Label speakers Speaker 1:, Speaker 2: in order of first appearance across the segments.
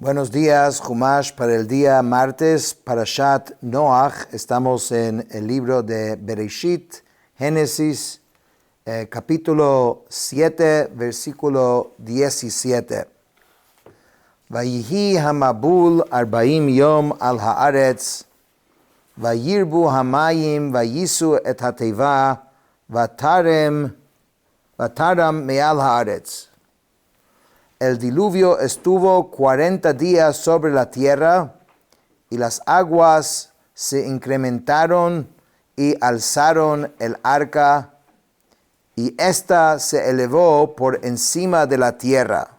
Speaker 1: Buenos días, Humash, para el día martes, Parashat Noach. Estamos en el libro de Bereshit, Génesis, capítulo 7, versículo 17. Vayihi hamabul arbaim yom al haaretz, vayirbu hamayim, vayisu et hateva, vataram meal haaretz. El diluvio estuvo 40 días sobre la tierra, y las aguas se incrementaron y alzaron el arca, y ésta se elevó por encima de la tierra.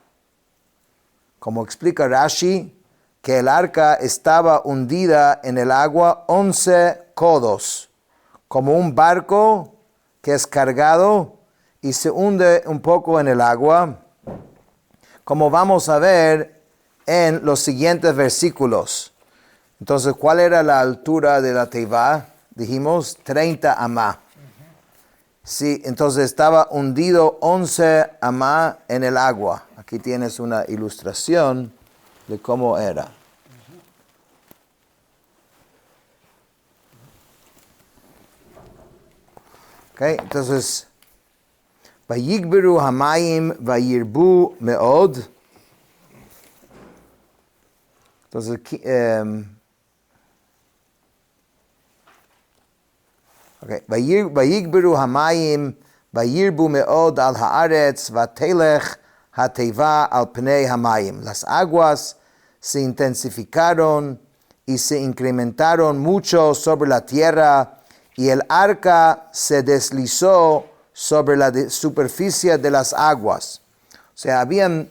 Speaker 1: Como explica Rashi, que el arca estaba hundida en el agua 11 codos, como un barco que es cargado y se hunde un poco en el agua, como vamos a ver en los siguientes versículos. Entonces, ¿cuál era la altura de la teiva? Dijimos 30 amá. Sí, entonces estaba hundido 11 amá en el agua. Aquí tienes una ilustración de cómo era. Okay, entonces, Vayigberu hamayim vayirbu meod. Entonces, Vayigberu hamayim vayirbu meod al haaretz vatelech hateva al pnei hamayim. Las aguas se intensificaron y se incrementaron mucho sobre la tierra, y el arca se deslizó sobre la superficie de las aguas. O sea, habían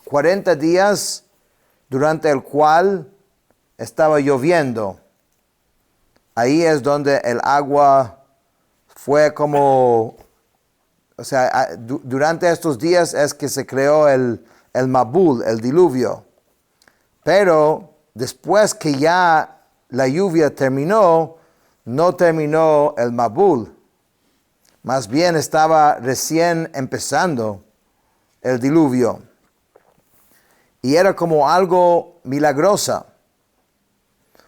Speaker 1: 40 días durante el cual estaba lloviendo. Ahí es donde el agua fue como, o sea, durante estos días es que se creó el Mabul, el diluvio. Pero después que ya la lluvia terminó, no terminó el Mabul. Más bien estaba recién empezando el diluvio. Y era como algo milagroso,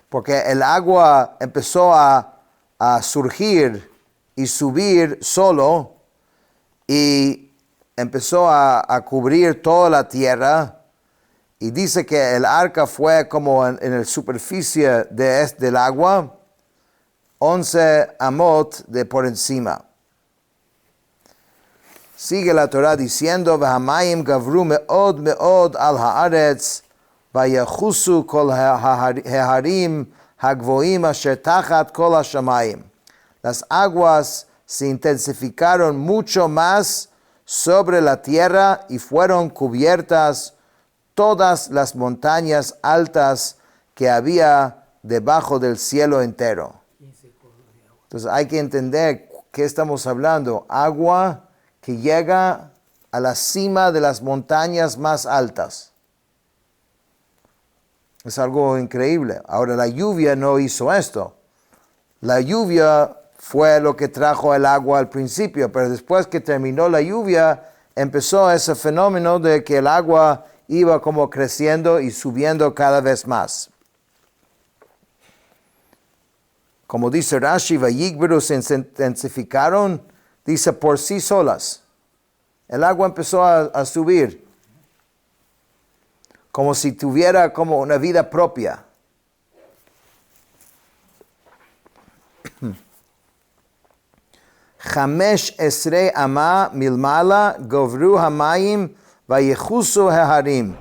Speaker 1: porque el agua empezó a surgir y subir solo, y empezó a cubrir toda la tierra. Y dice que el arca fue como en la superficie del agua, 11 amot de por encima. Sigue la Torah diciendo, V'hamayim gavru meod al haaretz, vayachusu kol haharim hagvoim asher tachat kol hashamayim. Las aguas se intensificaron mucho más sobre la tierra y fueron cubiertas todas las montañas altas que había debajo del cielo entero. Entonces hay que entender qué estamos hablando. Agua que llega a la cima de las montañas más altas. Es algo increíble. Ahora, la lluvia no hizo esto. La lluvia fue lo que trajo el agua al principio, pero después que terminó la lluvia, empezó ese fenómeno de que el agua iba como creciendo y subiendo cada vez más. Como dice Rashi, Vayigberu se intensificaron, dice por sí solas. El agua empezó a subir, como si tuviera como una vida propia. Chamesh esrei amá milmala govru hamayim vayechusu haharim.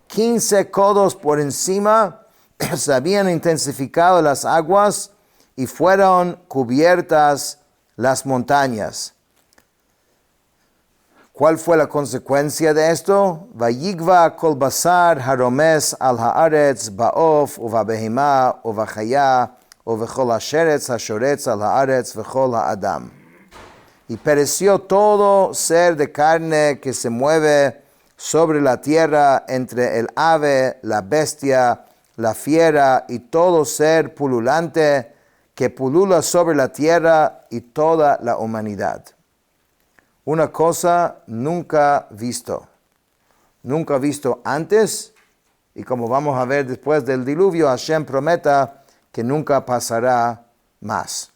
Speaker 1: 15 codos por encima se habían intensificado las aguas y fueron cubiertas las montañas. ¿Cuál fue la consecuencia de esto? Vayigva kol basar haromes al haaretz ba'of uvabehima uvachaya uvechol hasheretz hashoretz al haaretz vechol haadam. Y pereció todo ser de carne que se mueve sobre la tierra, entre el ave, la bestia, la fiera y todo ser pululante que pulula sobre la tierra, y toda la humanidad. Una cosa nunca visto antes y como vamos a ver después del diluvio, Hashem prometa que nunca pasará más.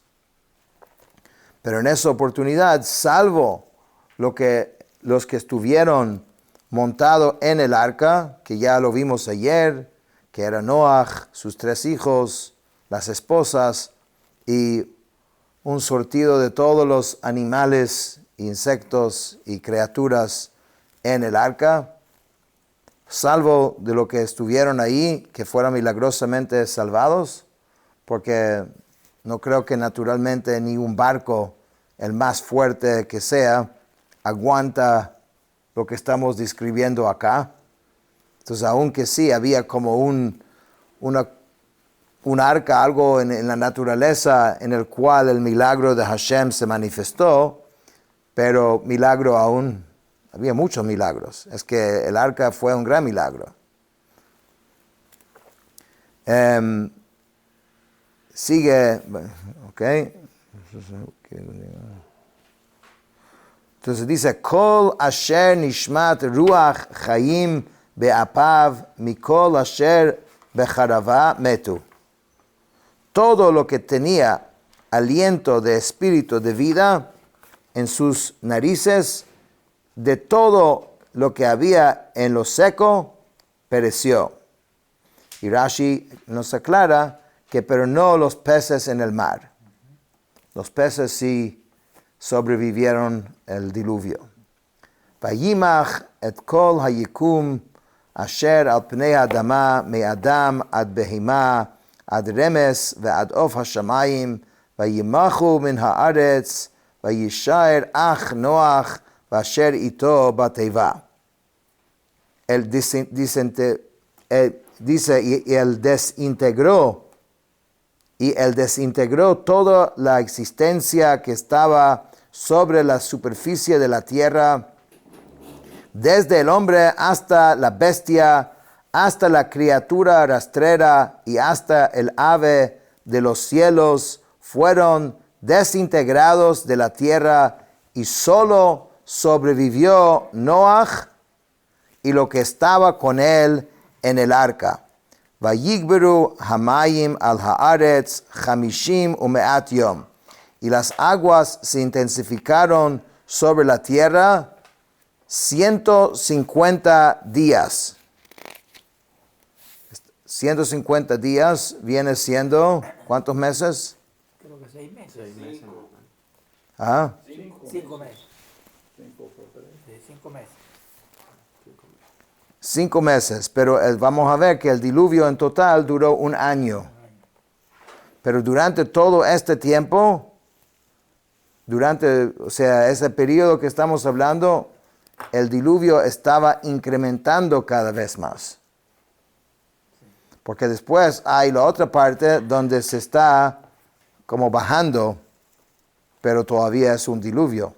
Speaker 1: Pero en esa oportunidad, salvo los que estuvieron montados en el arca, que ya lo vimos ayer, que era Noach, sus 3 hijos, las esposas y un sortido de todos los animales, insectos y criaturas en el arca, salvo de los que estuvieron ahí, que fueron milagrosamente salvados, porque no creo que naturalmente ni un barco, el más fuerte que sea, aguanta lo que estamos describiendo acá. Entonces, aunque sí había como un arca, algo en la naturaleza en el cual el milagro de Hashem se manifestó, pero milagro aún, había muchos milagros. Es que el arca fue un gran milagro. Sigue, ok. Entonces dice, Kol asher nishmat ruach chaim be'apav mikol asher becharava metu. Todo lo que tenía aliento de espíritu de vida en sus narices, de todo lo que había en lo seco, pereció. Y Rashi nos aclara que pero no los peces en el mar. Los peces sí sobrevivieron el diluvio. Vayimach et kol hayikum asher al pnei adama me adam ad behima ad remes ve'ad of hashamayim vayimachu min haaretz vayishaer ach Noach v'asher ito bateiva. Dice, y él desintegró toda la existencia que estaba sobre la superficie de la tierra, desde el hombre hasta la bestia, hasta la criatura rastrera y hasta el ave de los cielos, fueron desintegrados de la tierra, y solo sobrevivió Noach y lo que estaba con él en el arca. Vayigberu hamayim al haaretz chamishim umeat yom. Y las aguas se intensificaron sobre la tierra 150 días. 150 días viene siendo, ¿cuántos meses?
Speaker 2: Creo que 6 meses. 6 meses.
Speaker 1: ¿Ah?
Speaker 2: 5 meses. 5 meses.
Speaker 1: 5 meses, pero vamos a ver que el diluvio en total duró 1 año. Pero durante todo este tiempo, ese periodo que estamos hablando, el diluvio estaba incrementando cada vez más. Porque después hay la otra parte donde se está como bajando, pero todavía es un diluvio.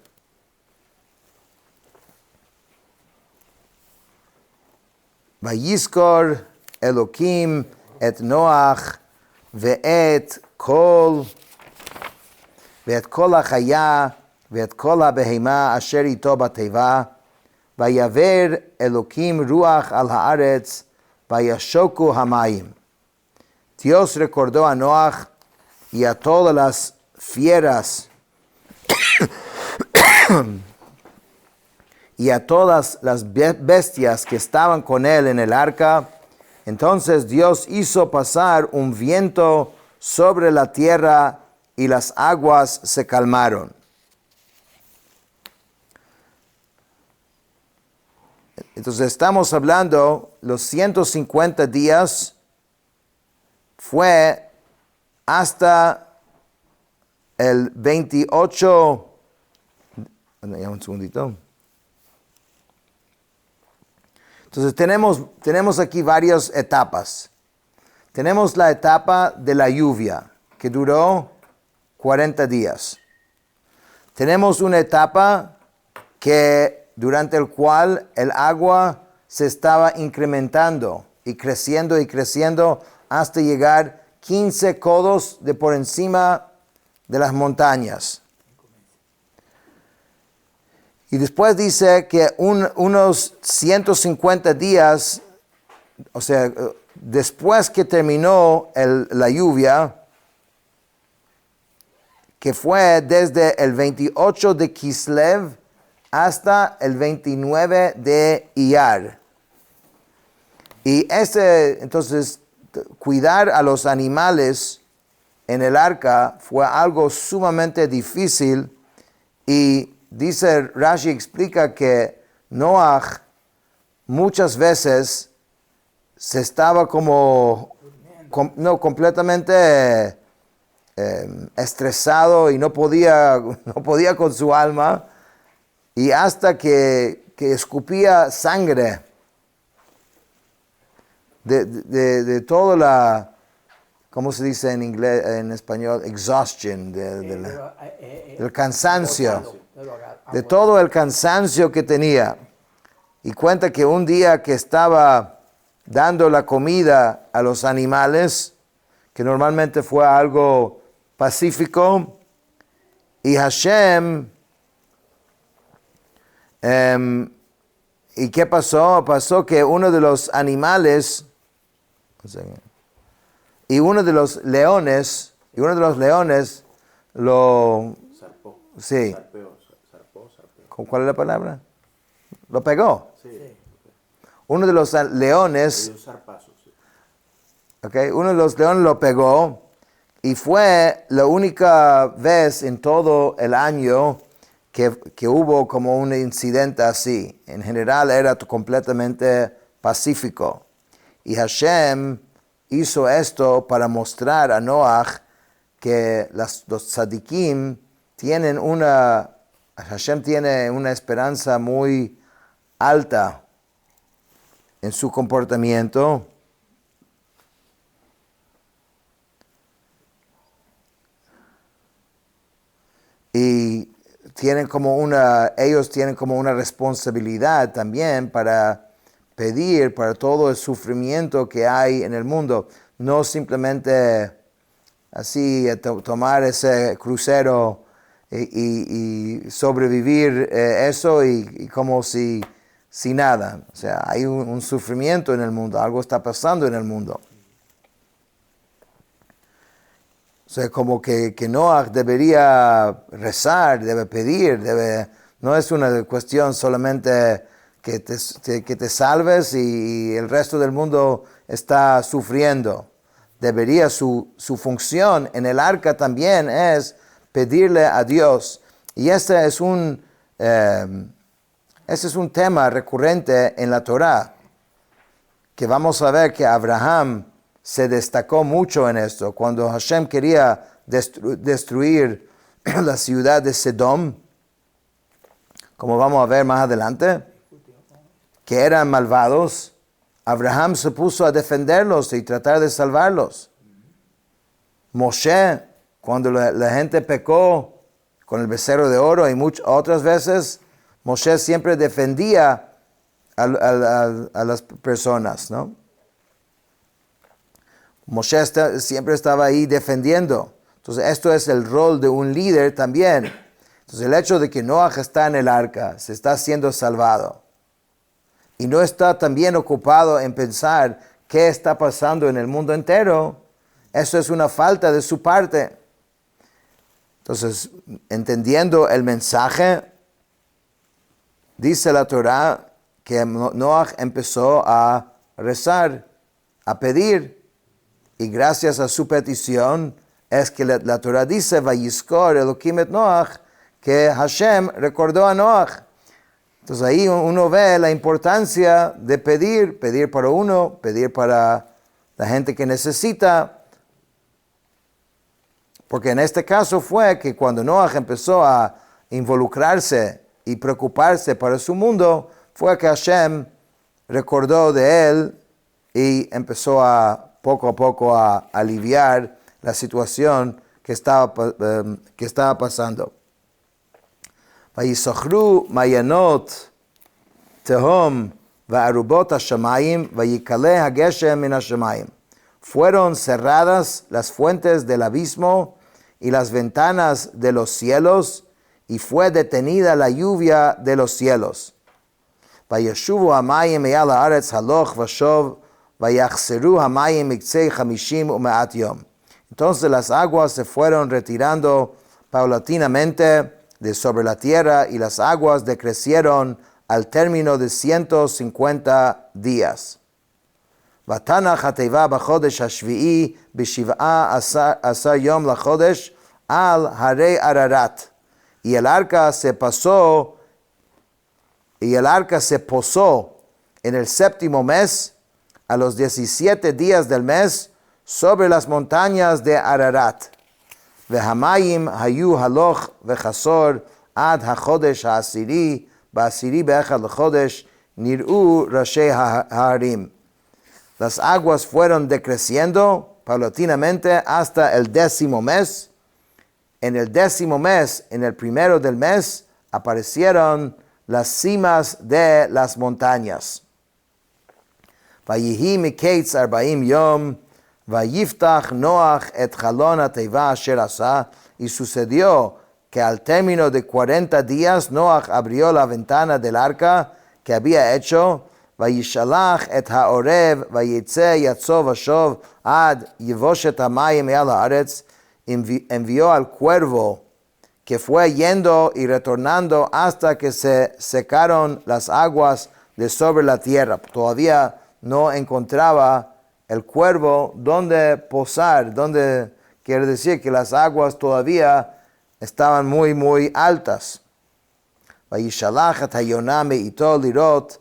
Speaker 1: Vayiskor Elokim et Noach ve'et kol hachaya ve'et kol habehema asher ito bateiva vayaver Elokim ruach al haaretz vayashoku hamayim. Dios recordó a Noach y a todas las fieras y a todas las bestias que estaban con él en el arca. Entonces Dios hizo pasar un viento sobre la tierra y las aguas se calmaron. Entonces estamos hablando, los 150 días fue hasta el 28, ya un segundito. Entonces tenemos aquí varias etapas. Tenemos la etapa de la lluvia, que duró 40 días. Tenemos una etapa durante el cual el agua se estaba incrementando y creciendo hasta llegar 15 codos de por encima de las montañas. Y después dice que unos 150 días o sea, después que terminó la lluvia, que fue desde el 28 de Kislev hasta el 29 de Iyar. Y entonces, cuidar a los animales en el arca fue algo sumamente difícil, y dice Rashi, explica que Noach muchas veces se estaba completamente estresado y no podía con su alma, y hasta que escupía sangre de toda la, ¿cómo se dice en inglés, en español? Exhaustion, del cansancio, de todo el cansancio que tenía. Y cuenta que un día que estaba dando la comida a los animales, que normalmente fue algo pacífico, y Hashem, ¿y qué pasó? Pasó que uno de los animales, y uno de los leones lo...
Speaker 3: Zarpó.
Speaker 1: Sí.
Speaker 3: Zarpó.
Speaker 1: ¿Cuál es la palabra? Lo pegó.
Speaker 3: Sí.
Speaker 1: Uno de los leones,
Speaker 3: Un zarpazo, sí.
Speaker 1: okay, uno de los leones lo pegó, y fue la única vez en todo el año que hubo como un incidente así. En general era completamente pacífico. Y Hashem hizo esto para mostrar a Noach que los tzadikim Hashem tiene una esperanza muy alta en su comportamiento. Y ellos tienen como una responsabilidad también para pedir para todo el sufrimiento que hay en el mundo. No simplemente así tomar ese crucero y sobrevivir eso y como si nada. O sea, hay un sufrimiento en el mundo, algo está pasando en el mundo. O sea, como que Noach debería rezar, debe pedir, no es una cuestión solamente que te salves y el resto del mundo está sufriendo. Su función en el arca también es pedirle a Dios. Y ese es un tema recurrente en la Torá, que vamos a ver que Abraham se destacó mucho en esto. Cuando Hashem quería destruir la ciudad de Sedom, como vamos a ver más adelante, que eran malvados, Abraham se puso a defenderlos y tratar de salvarlos. Moshe, cuando la gente pecó con el becerro de oro, y otras veces, Moshe siempre defendía a las personas, ¿no? Moshe siempre estaba ahí defendiendo. Entonces, esto es el rol de un líder también. Entonces, el hecho de que Noach está en el arca, se está siendo salvado, y no está también ocupado en pensar qué está pasando en el mundo entero, eso es una falta de su parte. Entonces, entendiendo el mensaje, dice la Torá que Noach empezó a rezar, a pedir, y gracias a su petición es que la Torá dice, Vayizkor Elohim et Noach, que Hashem recordó a Noach. Entonces ahí uno ve la importancia de pedir para uno, pedir para la gente que necesita. Porque en este caso fue que cuando Noach empezó a involucrarse y preocuparse para su mundo, fue que Hashem recordó de él y empezó poco a poco a aliviar la situación que estaba pasando. Vayisochru mayanot tehom va'arubot hashamayim vayikale hageshem min hashamayim. Fueron cerradas las fuentes del abismo y las ventanas de los cielos, y fue detenida la lluvia de los cielos. Vayeshuvu hamayim eyal haaretz haloch vashov Vayachzeru hamayim miktzei chamishim umeat yom. Entonces las aguas se fueron retirando paulatinamente de sobre la tierra y las aguas decrecieron al término de 150 días. ותנח התיבה בחודש השביעי בשבעה עשר יום לחודש על הרי עררת. Y el arca se posó en el séptimo mes, a los 17 días del mes, sobre las montañas de Ararat. והמים היו הלוך וחסור עד החודש העשירי, בעשירי באחד לחודש נראו ראשי ההרים. Las aguas fueron decreciendo paulatinamente hasta el 10º mes. En el 10º mes, en el primero del mes, aparecieron las cimas de las montañas. ויהי מקץ 40 יום, ויפתח נוח את חלון התיבה אשר עשה, y sucedió que al término de 40 días Noach abrió la ventana del arca que había hecho, וישלח את העורב, ויצא יצוא ושוב עד יבושת המים מעל הארץ, envió al cuervo que fue yendo y retornando hasta que se secaron las aguas de sobre la tierra. Todavía no encontraba el cuervo donde posar, donde quiere decir que las aguas todavía estaban muy, muy altas. וישלח את היונה מאיתו לראות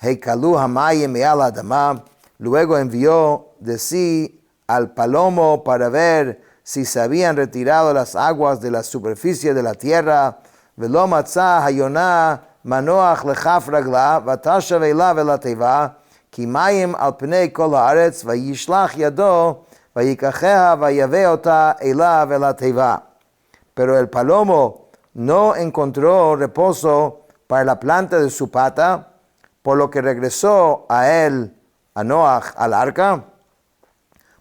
Speaker 1: היקלו המים מעל האדמה. Luego envió de sí al palomo para ver si se habían retirado las aguas de la superficie de la tierra. ולא מצא היונה מנוח לכף רגלה, ותשב אליו אל התיבה, כי מים על פני כל הארץ, וישלח ידו, ויקחיה, ויבא אותה אליו אל התיבה. Pero el palomo no encontró reposo para la planta de su pata, por lo que regresó a él, a Noach, al arca,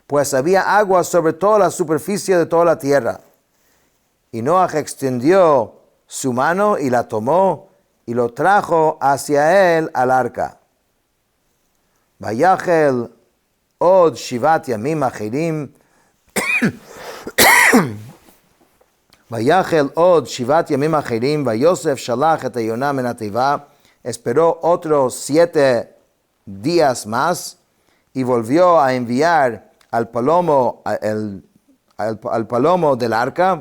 Speaker 1: pues había agua sobre toda la superficie de toda la tierra. Y Noach extendió su mano y la tomó y lo trajo hacia él al arca. ויחל עוד 7 ימים אחרים, ויחל עוד 7 ימים אחרים, ויוסף שלח את היונה מן התיבה, esperó otros 7 días más, y volvió a enviar al palomo del arca.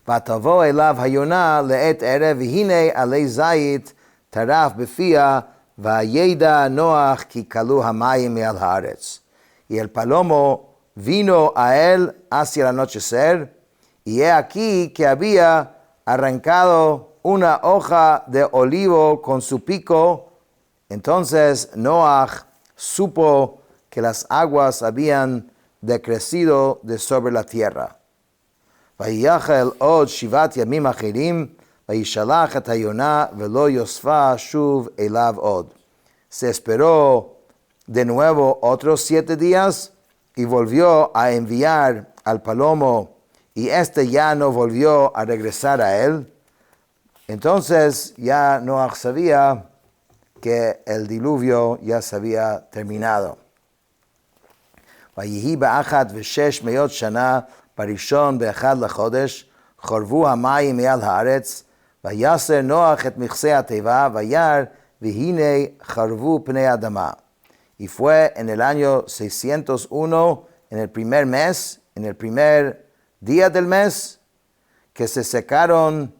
Speaker 1: ותבוא אליו היונה לעת ערב, והנה עלי זית טרף בפיה, וידע נוח כי כלו המים מעל הארץ. Y el palomo vino a él hacia el anochecer, y he aquí que había arrancado una hoja de olivo con su pico. Entonces Noach supo que las aguas habían decrecido de sobre la tierra. ויחל עוד 7 ימים אחרים, וישלח את היונה, ולא יוספה שוב אליו עוד. Se esperó de nuevo otros 7 días, y volvió a enviar al palomo, y este ya no volvió a regresar a él. Entonces ya Noach sabía que el diluvio ya se había terminado. ויהי באחת ושש מאות שנה, בראשון באחד לחודש, חרבו המים מעל הארץ, ויסר נוח את מכסה התיבה, וירא, והנה חרבו פני האדמה. Y fue en el año 601, en el primer mes, en el primer día del mes, que se secaron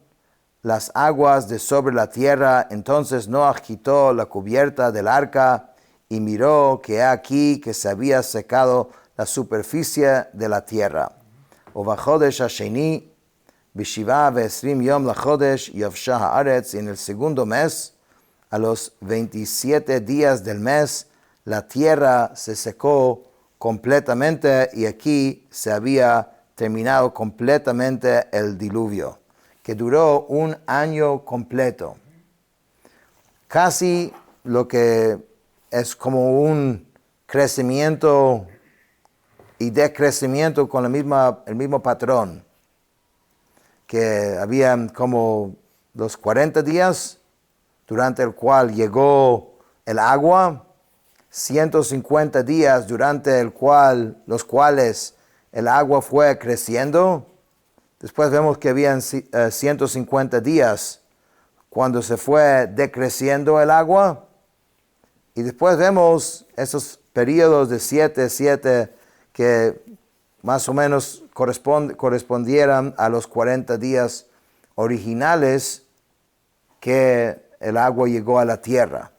Speaker 1: las aguas de sobre la tierra. Entonces Noach quitó la cubierta del arca y miró que aquí que se había secado la superficie de la tierra. ובחודש השני, ב7 ו20 יום לחודש, יבשה הארץ, en el segundo mes, a los 27 días del mes, la tierra se secó completamente, y aquí se había terminado completamente el diluvio, que duró 1 año completo. Casi lo que es como un crecimiento y decrecimiento con el mismo patrón, que había como los 40 días durante el cual llegó el agua, 150 días durante los cuales el agua fue creciendo. Después vemos que habían 150 días cuando se fue decreciendo el agua. Y después vemos esos periodos de 7 que más o menos correspondieran a los 40 días originales que el agua llegó a la tierra.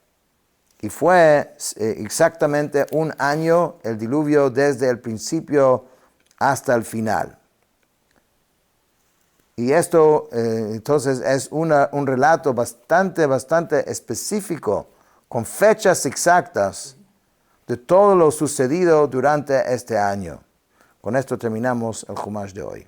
Speaker 1: Y fue exactamente un año el diluvio desde el principio hasta el final. Y esto entonces es un relato bastante específico, con fechas exactas de todo lo sucedido durante este año. Con esto terminamos el Chumash de hoy.